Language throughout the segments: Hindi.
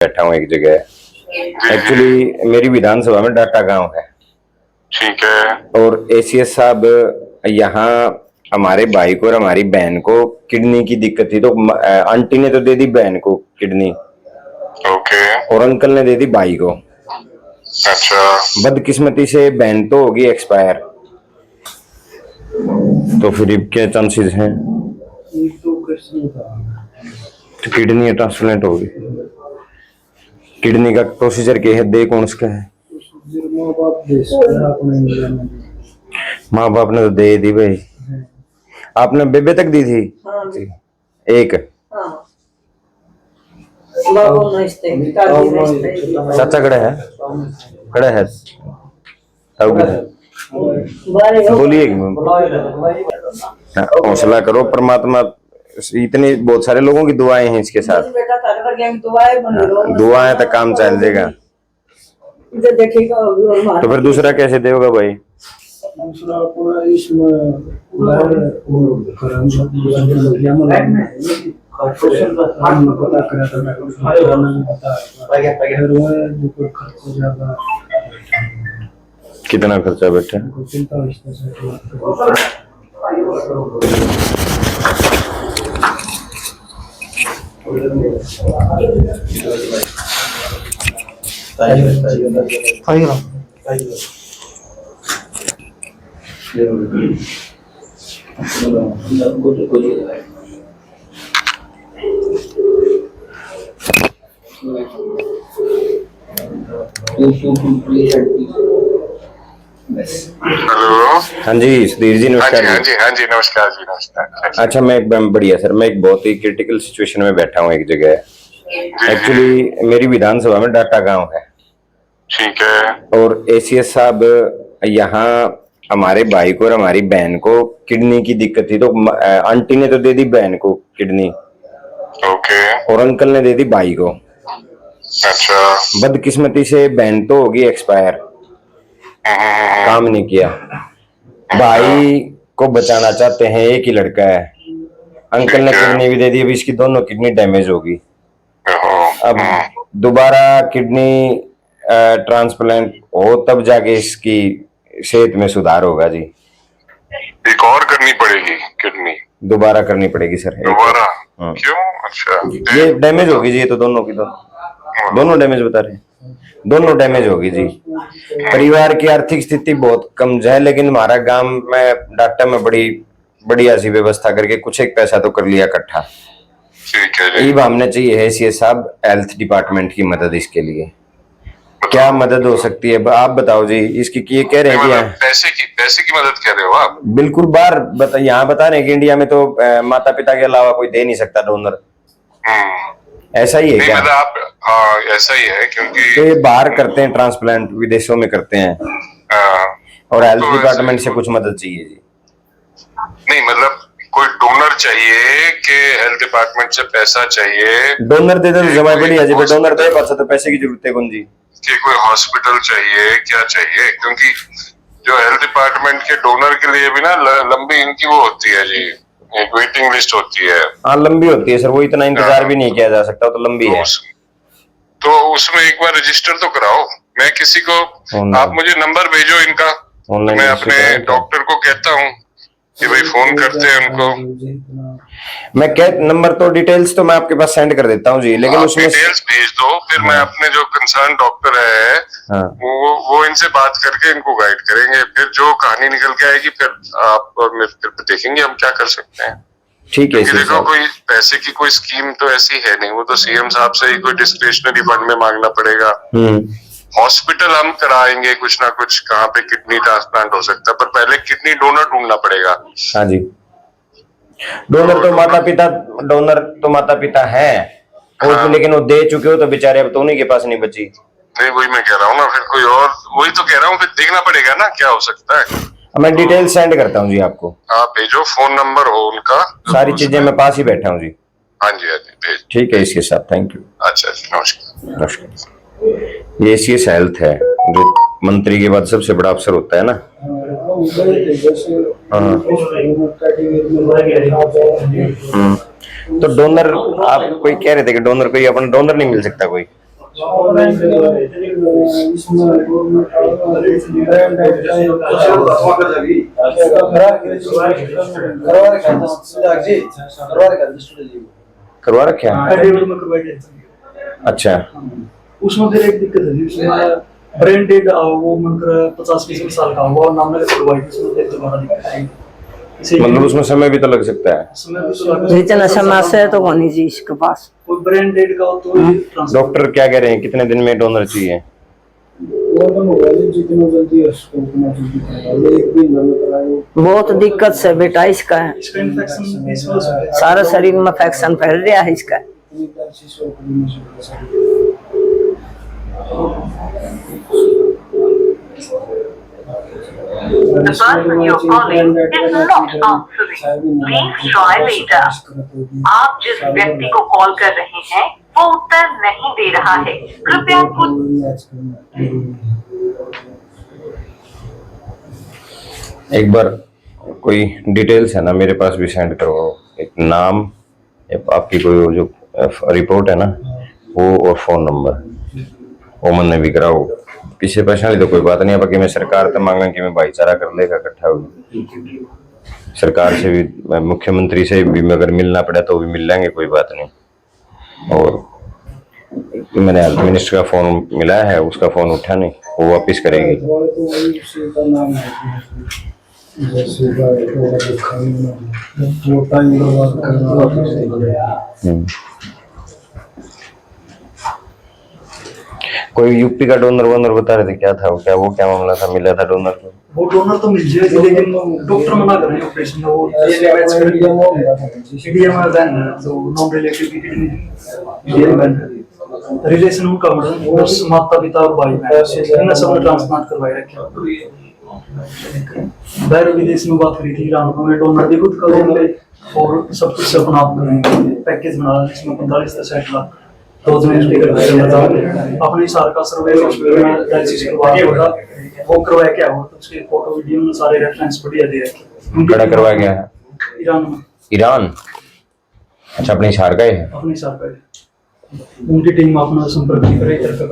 बैठा हूँ एक जगह। एक्चुअली मेरी विधानसभा में डाटा गांव है। ठीक है। और एसीएस साहब यहाँ हमारे भाई को और हमारी बहन को किडनी की दिक्कत थी, तो आंटी ने तो दे दी बहन को किडनी, ओके। और अंकल ने दे दी भाई को। अच्छा। बदकिस्मती से बहन तो होगी एक्सपायर, तो फिर क्या चांसेस हैं? तो किडनी ट्रांसप्लांट होगी। किडनी का प्रोसीजर क्या है, दे कौन सा है? माँ बाप ने तो दे दी भाई। आपने बेबे तक दी थी? हाँ। एक चाचा खड़ा है, खड़ा है, बोलिए। हौसला करो, परमात्मा इतने बहुत सारे लोगों की दुआएं हैं इसके साथ। दुआएं तक काम चल देगा। तो फिर दूसरा कैसे देगा भाई? दूसरा इसमें कितना खर्चा बैठा? हेलो। हाँ जी सुधीर जी, नमस्कार। हाँ जी नमस्कार जी, नमस्कार। अच्छा, मैं बढ़िया सर, मैं एक बहुत ही क्रिटिकल सिचुएशन में बैठा हूँ एक जगह। एक्चुअली मेरी विधानसभा में डाटा गांव है। ठीक है। और एसीएस साहब यहाँ हमारे भाई को और हमारी बहन को किडनी की दिक्कत थी, तो आंटी ने तो दे दी बहन को किडनी, ओके। और अंकल ने दे दी भाई को। अच्छा। बदकिस्मती से बहन तो होगी एक्सपायर, काम नहीं किया। भाई को बचाना चाहते हैं, एक ही लड़का है। अंकल ने किडनी भी दे दी, अभी इसकी दोनों किडनी डैमेज होगी। अब दोबारा किडनी ट्रांसप्लांट हो तब जाके इसकी सेहत में सुधार होगा जी। एक और करनी पड़ेगी किडनी? दोबारा करनी पड़ेगी सर। दोबारा? क्यों? अच्छा, ये डैमेज होगी जी, ये तो दोनों की दोनों डैमेज बता रहे हैं, दोनों डैमेज होगी जी। परिवार की आर्थिक स्थिति बहुत कमजोर है, लेकिन हमारा गांव में डाटा में बड़ी बढ़िया सी व्यवस्था करके कुछ एक पैसा तो कर लिया इकट्ठा। ठीक है जी। अब हमने चाहिए है सीएस साहब हेल्थ डिपार्टमेंट की मदद। इसके लिए क्या मदद हो सकती है आप बताओ जी। इसकी ये कह रहे हैं कि पैसे की मदद कह रहे हो आप? बिल्कुल। बाहर यहाँ बता रहे हैं कि इंडिया में तो माता पिता के अलावा कोई दे नहीं सकता डोनर। ऐसा ही है क्या? मतलब आप, हाँ ऐसा ही है, क्योंकि तो ये बाहर करते हैं ट्रांसप्लांट, विदेशों में करते हैं, और हेल्थ डिपार्टमेंट से कुछ मदद चाहिए जी। नहीं मतलब कोई डोनर चाहिए कि हेल्थ डिपार्टमेंट से पैसा चाहिए? डोनर दे दो जमा बढ़िया जी, डोनर दे पास तो पैसे की जरूरत है कौन जी? कि कोई हॉस्पिटल चाहिए, क्या चाहिए? क्योंकि जो हेल्थ डिपार्टमेंट के डोनर के लिए भी ना लंबी इनकी वो होती है जी, एक वेटिंग लिस्ट होती है। हाँ लंबी होती है सर, वो इतना इंतजार भी नहीं किया जा सकता, तो लंबी है। तो उसमें एक बार रजिस्टर तो कराओ। मैं किसी को, आप मुझे नंबर भेजो इनका, तो मैं अपने डॉक्टर को कहता हूँ कि भाई फोन करते हैं उनको। मैं नंबर तो डिटेल्स तो मैं आपके पास सेंड कर देता हूँ जी, लेकिन उसमें डिटेल्स भेज दो, फिर मैं अपने जो कंसर्न डॉक्टर है वो इनसे बात करके इनको गाइड करेंगे। फिर जो कहानी निकल के आएगी फिर आप और मैं फिर देखेंगे हम क्या कर सकते हैं। ठीक है। देखो कोई पैसे की कोई स्कीम तो ऐसी है नहीं, वो तो सीएम साहब से ही कोई डिस्क्रिशनरी फंड में मांगना पड़ेगा। हॉस्पिटल हम कराएंगे कुछ ना कुछ, कहाँ पे किडनी ट्रांसप्लांट हो सकता है, पर पहले किडनी डोनर ढूंढना पड़ेगा। हाँ जी। डोनर तो माता पिता है, और लेकिन वो दे चुके हो तो बेचारे अब तो उन्हीं के पास नहीं बची। नहीं वही मैं कह रहा हूँ ना, फिर कोई और, वही तो कह रहा हूँ, फिर देखना पड़ेगा ना क्या हो सकता है। मैं डिटेल सेंड करता हूँ जी आपको। आप भेजो, फोन नंबर हो उनका, सारी चीजें मैं पास ही बैठा हूँ जी। हाँ जी भेज। ठीक है इसके साथ, थैंक यू। अच्छा जी, नमस्कार। नमस्कार। ये सीएस हेल्थ है, जो मंत्री के बाद सबसे बड़ा अफसर होता है ना। तो डोनर आप कोई कह रहे थे कि डोनर कोई अपना डोनर नहीं मिल सकता कोई? इसमें ब्रांड करवा रखे हैं? अच्छा, उसमें फिर एक दिक्कत है जी, उसमें ब्रांडेड वो मंत्र 50-20 साल का हुआ और नाम लगा करवाई, उसमें फिर दोबारा दिक्कत आएगी। मतलब उसमें समय भी तो लग सकता है। उसमें भी तो लगा जितना समस्या है तो होनी जी इसके पास। कोई ब्रांडेड का हो तो ये ट्रांसफर डॉक्टर क्या कह रहे हैं, कितने दिन में डोनर चाहिए? ऑर्गन हो गया जी, जितना जल्दी है उसको उतना जल्दी कराओ। एक दिन में कराओ। बहुत दिक्कत से बेटा इसका है, इसका इन्फेक्शन इस वजह से है। सारा शरीर में इन्फेक्शन फैल रहा है इसका। इतनी डायलिसिस हो गई मुझे। The person you're calling is not answering. Please try later. आप जिस व्यक्ति को कॉल कर रहे हैं वो उत्तर नहीं दे रहा है, कृपया कुछ एक बार कोई डिटेल्स है ना मेरे पास भी सेंड करो, एक नाम, आपकी कोई जो रिपोर्ट है ना वो, और फोन नंबर वो मैंने भी कराओ। पीछे पर्सनली तो कोई बात नहीं है, बाकी मैं सरकार से मांगा कि मैं भाईचारा कर लेगा इकट्ठा होगी। सरकार से भी, मुख्यमंत्री से भी अगर मिलना पड़ा तो भी मिल लेंगे, कोई बात नहीं। और मैंने हेल्थ मिनिस्टर का फोन मिला है, उसका फोन उठा नहीं, वो वापस करेगी। तो वही उसी का नाम है जैसे वो टाइम बर्बाद करना। कोई यूपी का डोनर वोनर बता रहे थे, क्या था वो, क्या मामला था, मिला था डोनर को? वो डोनर तो मिल जाएगी लेकिन डॉक्टर मना कर रहे हैं ऑपरेशन वो ईडीएम बैन है, तो नॉन रिलेटिव ईडीएम बैन है। रिलेशन उनका बस माता पिता और भाई बहन इन सब ने ट्रांसप्लांट करवाए रखे। बाहर विदेश में बात करी थी, ईरान में डोनर भी खुद करेंगे और सब कुछ अपना आप करेंगे। पैकेज बना जिसमें 45 लाख अपने सार का सर्वे डायलिसिस करवाया होगा, वो करवाया क्या हुआ तो उसके फोटो वीडियो में सारे रेफरेंस बढ़िया दे रखे। कड़ा करवाया गया है ईरान में। ईरान? अच्छा, अपने हिसार का ही है? अपने सार का है। उनकी टीम अपना संपर्क भी करे इधर का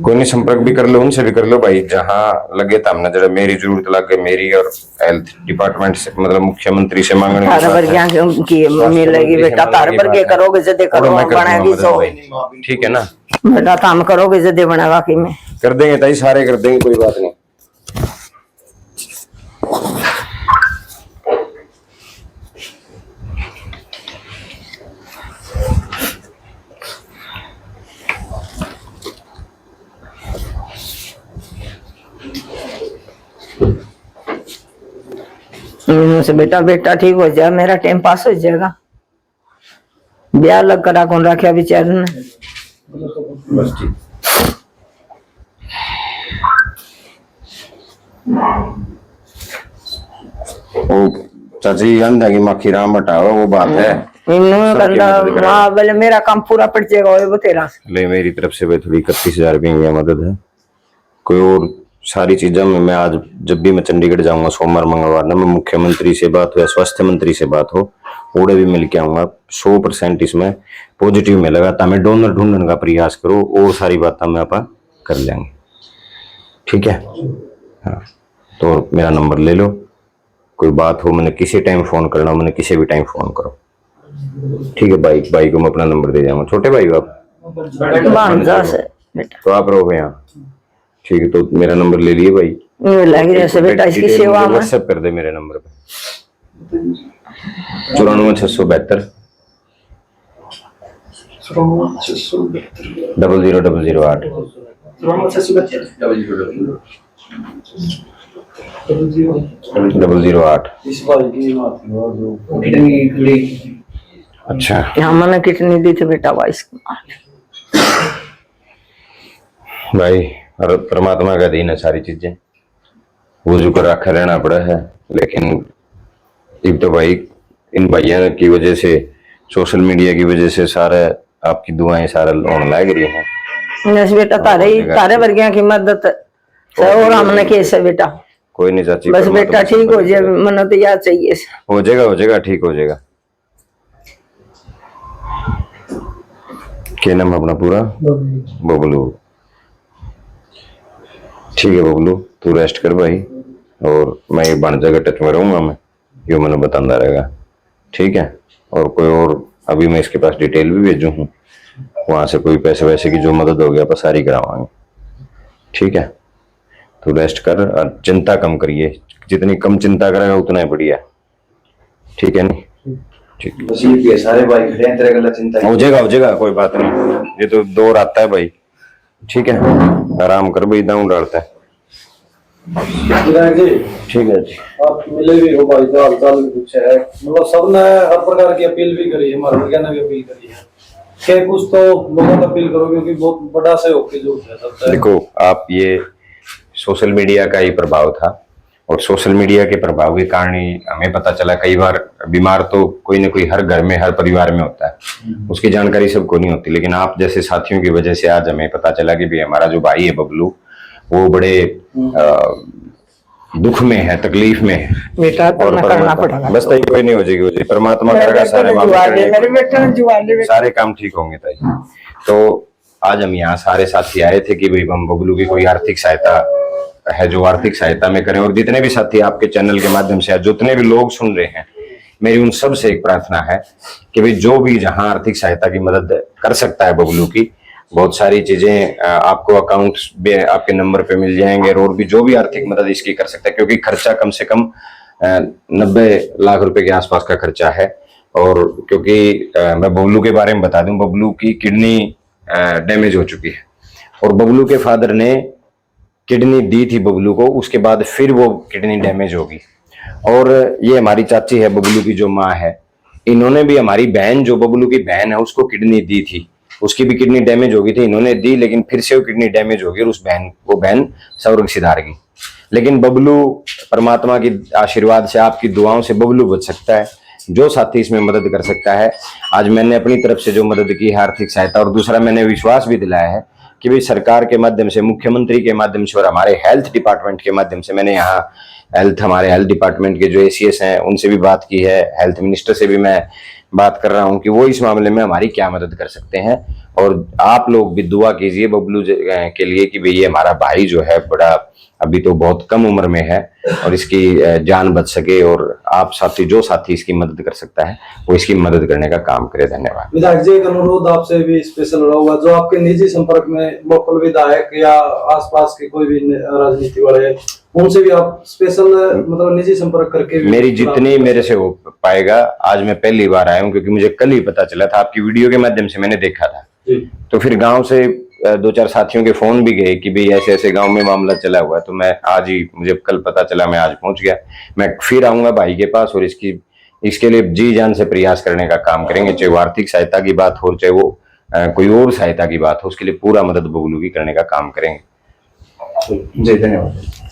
कोई नहीं, संपर्क भी कर लो, उनसे भी कर लो भाई, जहाँ लगे था हमने जरा मेरी जरूरत लग गई, मेरी और हेल्थ डिपार्टमेंट से, मतलब मुख्यमंत्री से मांगने तार वर्गियां की मिलेगी बेटा, तार वर्गे करोगे जदे करो बनाएगी सो, ठीक है ना बेटा काम करोगे जदे बनेगा कि में कर देंगे ताई, सारे कर देंगे, कोई बात नहीं। से बेटा ठीक हो जाए, मेरा टाइम पास हो जाएगा। ब्याह लग करा कौन रखा बेचारे ने। बस ठीक। वो चाची गंदा की मक्खी राम बटावा, वो बात है। मेरा काम पूरा पड़ जाएगा वो तेरा। ले मेरी तरफ से भाई थोड़ी 31,000 रुपये मदद है। कोई और सारी चीजों में मैं आज जब भी मैं चंडीगढ़ जाऊंगा सोमवार मंगलवार ना, मैं मुख्यमंत्री से बात हो या स्वास्थ्य मंत्री से बात हो, ओडे भी मिल के आऊंगा। 100% इसमें पॉजिटिव मिलेगा, तो हमें डोनर ढूंढने का प्रयास करो, और सारी बातें हम आप कर लेंगे, ठीक है? हाँ, तो मेरा नंबर ले लो, कोई बात हो मैंने किसी टाइम फोन करना, मैंने किसी भी टाइम फोन करो, ठीक है? भाई को मैं अपना नंबर दे जाऊंगा। छोटे भाई को आप तो आप रहोगे यहाँ, ठीक है? तो मेरा नंबर ले लिए भाई, बेटा इसकी सेवा में व्हाट्सएप कर दे मेरे नंबर पे 94,672 0008 008। अच्छा, यहाँ मैंने कितनी दी थी बेटा 22 भाई, और परमात्मा का दीन है सारी चीजें, वो जो कर रखा रहना पड़ा है। लेकिन एक तो भाई इन भाइयों की वजह से, सोशल मीडिया की वजह से सारे आपकी दुआएं सारा होने लग रही हैं। बेटा तारे वर्गियां की मदद और हमने कैसे बेटा, कोई नहीं चाची, बस बेटा ठीक हो जाए, मन तो याद चाहिए। हो जाएगा ठीक हो जाएगा। क्या नाम है अपना पूरा? बबलू। ठीक है बबलू, तू रेस्ट कर भाई, और मैं एक बाणजा के टच में रहूंगा, मैं यो मैंने बताता रहेगा, ठीक है? और कोई और अभी मैं इसके पास डिटेल भी भेजू हूँ, वहां से कोई पैसे वैसे की जो मदद हो गया अपन सारी करावांगे, ठीक है? तू रेस्ट कर और चिंता कम करिए, जितनी कम चिंता करेगा उतना ही बढ़िया, ठीक है? नहीं ठीक, बस ये सारे भाई खड़े हैं, तेरे गला चिंता हो जाएगा, कोई बात नहीं, ये तो दौर आता है भाई, ठीक है? आराम कर भाई, दाऊं डालता है, विधायक जी। ठीक है जी। आप मिले भी हो भाई, तो हालचाल भी पूछा है, मतलब सबने हर प्रकार की अपील भी करी है, हमारे वैज्ञानिक भी अपील करी है कि कुछ तो लोगों को अपील करो, क्योंकि बहुत बड़ा सहयोग की जरूरत है। देखो आप, ये सोशल मीडिया का ही प्रभाव था, और सोशल मीडिया के प्रभाव के कारण ही हमें पता चला। कई बार बीमार तो कोई ना कोई हर घर में, हर परिवार में होता है, उसकी जानकारी सबको नहीं होती, लेकिन आप जैसे साथियों की वजह से आज हमें पता चला कि भाई हमारा जो भाई है बबलू, वो बड़े दुख में है, तकलीफ में है, बेटा तो और ना करना पड़ेगा। बस ताई कोई नहीं हो जाएगी, परमात्मा करेगा सारे मेरे बेटा जुआ सारे काम ठीक होंगे ताई। तो आज हम यहाँ सारे साथी आए थे कि भाई हम बबलू की कोई आर्थिक सहायता है जो आर्थिक सहायता में करें, और जितने भी साथी आपके चैनल के माध्यम से, जितने भी लोग सुन रहे हैं, मेरी उन सब से एक प्रार्थना है कि भाई जो भी जहां आर्थिक सहायता की मदद कर सकता है बबलू की, बहुत सारी चीजें आपको अकाउंट्स भी आपके नंबर पे मिल जाएंगे, और भी जो भी आर्थिक मदद इसकी कर सकता है, क्योंकि खर्चा कम से कम 90 लाख रुपए के आसपास का खर्चा है। और क्योंकि मैं बबलू के बारे में बता दूं, बबलू की किडनी डैमेज हो चुकी है, और बबलू के फादर ने किडनी दी थी बबलू को, उसके बाद फिर वो किडनी डैमेज होगी। और ये हमारी चाची है, बबलू की जो माँ है, इन्होंने भी हमारी बहन, जो बबलू की बहन है, उसको किडनी दी थी, उसकी भी किडनी डैमेज हो गई थी, इन्होंने दी, लेकिन फिर से वो किडनी डैमेज हो गई, और वो बहन स्वर्ग सिधार गई। लेकिन बबलू, परमात्मा की आशीर्वाद से, आपकी दुआओं से बबलू बच सकता है। जो साथी इसमें मदद कर सकता है, आज मैंने अपनी तरफ से जो मदद की है आर्थिक सहायता, और दूसरा मैंने विश्वास भी दिलाया है कि भाई सरकार के माध्यम से, मुख्यमंत्री के माध्यम से, और हमारे हेल्थ डिपार्टमेंट के माध्यम से, मैंने यहाँ हमारे हेल्थ डिपार्टमेंट के जो एसीएस हैं उनसे भी बात की है, हेल्थ मिनिस्टर से भी मैं बात कर रहा हूँ कि वो इस मामले में हमारी क्या मदद कर सकते हैं। और आप लोग भी दुआ कीजिए बबलू के लिए कि भाई ये हमारा भाई जो है, बड़ा अभी तो बहुत कम उम्र में है, और इसकी जान बच सके, और आप साथी, जो साथी इसकी मदद कर सकता है वो इसकी मदद करने का काम करे। धन्यवाद। विधायक जी, एक अनुरोध आपसे भी स्पेशल होगा, जो आपके निजी संपर्क में लोकल विधायक या आसपास के कोई भी राजनीति वाले, उनसे भी आप स्पेशल मतलब निजी संपर्क करके मेरी जितनी मेरे से हो पाएगा, आज मैं पहली बार आया हूँ, क्योंकि मुझे कल ही पता चला था, आपकी वीडियो के माध्यम से मैंने देखा था, तो फिर गांव से 2-4 साथियों के फोन भी गए कि भाई ऐसे ऐसे गांव में मामला चला हुआ है, तो मैं आज ही, मुझे कल पता चला, मैं आज पहुंच गया। मैं फिर आऊंगा भाई के पास, और इसके लिए जी जान से प्रयास करने का काम करेंगे, चाहे वो आर्थिक सहायता की बात हो, चाहे वो कोई और सहायता की बात हो, उसके लिए पूरा मदद बबलू की करने का काम करेंगे। जी धन्यवाद।